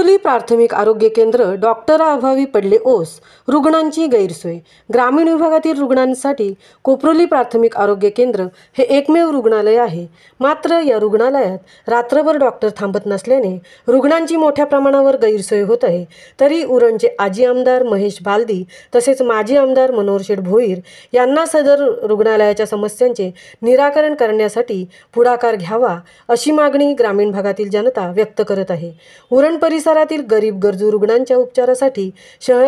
कोपरोली प्राथमिक आरोग्य केंद्र डॉक्टराअभावी पडले ओस, रुग्णांची गैरसोय। ग्रामीण विभागातील रुग्णांसाठी कोपरोली प्राथमिक आरोग्य केंद्र हे एकमेव रुग्णालय आहे। मात्र या रुग्णालयात रात्रभर डॉक्टर थांबत नसल्याने रुग्णांची मोठ्या प्रमाणावर गैरसोय होत आहे। तरी उरणचे आजी आमदार महेश बालदी तसेच माजी आमदार मनोहर भोईर यांना सदर रुग्णालयाच्या समस्यांचे निराकरण करण्यासाठी पुढाकार घ्यावा अशी मागणी ग्रामीण भागातील जनता व्यक्त करत आहे। उरण परिसरातील गरीब गरजू रुग्णांच्या उपचारासाठी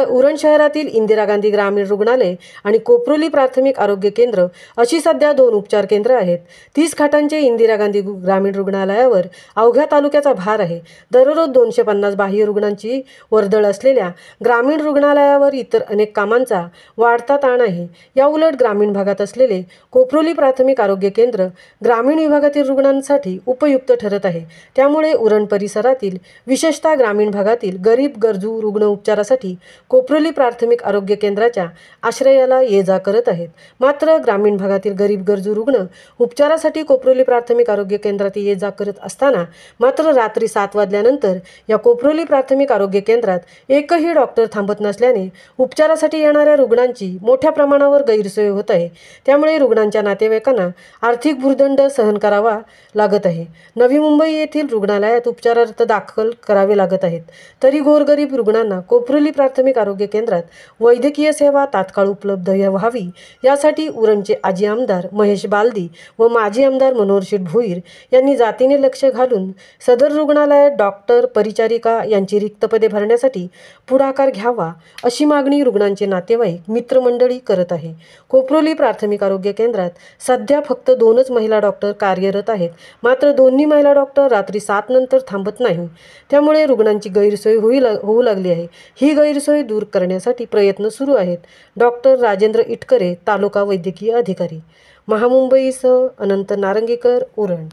उरण शहरातील इंदिरा गांधी ग्रामीण रुग्णालय आणि कोपरोली प्राथमिक आरोग्य केंद्र अशी सध्या 2 उपचार केंद्र आहेत। 30 खाटांचे इंदिरा गांधी ग्रामीण रुग्णालयावर अवघ्या तालुक्याचा भार आहे। दररोज 250 बाह्य रुग्णांची वर्दळ असलेल्या ग्रामीण रुग्णालयावर इतर अनेक कामांचा वाढता ताण आहे। या उलट ग्रामीण भागात असलेले कोपरोली प्राथमिक आरोग्य केंद्र ग्रामीण विभागातील रुग्णांसाठी उपयुक्त ठरत आहे। त्यामुळे उरण परिसरातील विशेषतः ग्रामीण भागातील गरीब गरजू रुग्ण उपचारासाठी कोपरोली प्राथमिक आरोग्य केंद्राच्या आश्रयाला ये-जा करत आहेत। मात्र ग्रामीण भागातील गरीब गरजू रुग्ण उपचारासाठी कोपरोली प्राथमिक आरोग्य केंद्रात ये-जा करत असताना मात्र रात्री 7 वाजल्यानंतर या कोपरोली प्राथमिक आरोग्य केंद्रात एकही डॉक्टर थांबत नसल्याने उपचारासाठी येणाऱ्या रुग्णांची मोठ्या प्रमाणावर गैरसोय होत आहे। त्यामुळे रुग्णांच्या नातेवाईकांना आर्थिक भुर्दंड सहन करावा लागत आहे। नवी मुंबई येथील रुग्णालयात उपचारार्थ दाखल करावे लागत आहेत। तरी गोरगरीब रुग्णांना कोपरोली प्राथमिक आरोग्य केंद्रात वैद्यकीय सेवा तात्काळ उपलब्ध व्हावी यासाठी उरणचे आजी आमदार महेश बालदी व माजी आमदार मनोहर भोईर यांनी जातीने लक्ष घालून सदर रुग्णालयात डॉक्टर परिचारिका यांची रिक्त पदे भरण्यासाठी पुढाकार घ्यावा अशी मागणी रुग्णांचे नातेवाईक मित्रमंडळी करत आहे। कोपरोली प्राथमिक आरोग्य केंद्रात सध्या फक्त 2च महिला डॉक्टर कार्यरत आहेत। मात्र दोन्ही महिला डॉक्टर रात्री 7 नंतर थांबत नाही। त्यामुळे रुग्णांची गैरसोय होऊ लागली आहे। ही गैरसोय दूर करण्यासाठी प्रयत्न सुरू आहेत। डॉक्टर राजेंद्र इटकरे, तालुका वैद्यकीय अधिकारी, महामुंबईसह अनंत नारंगीकर, उरण।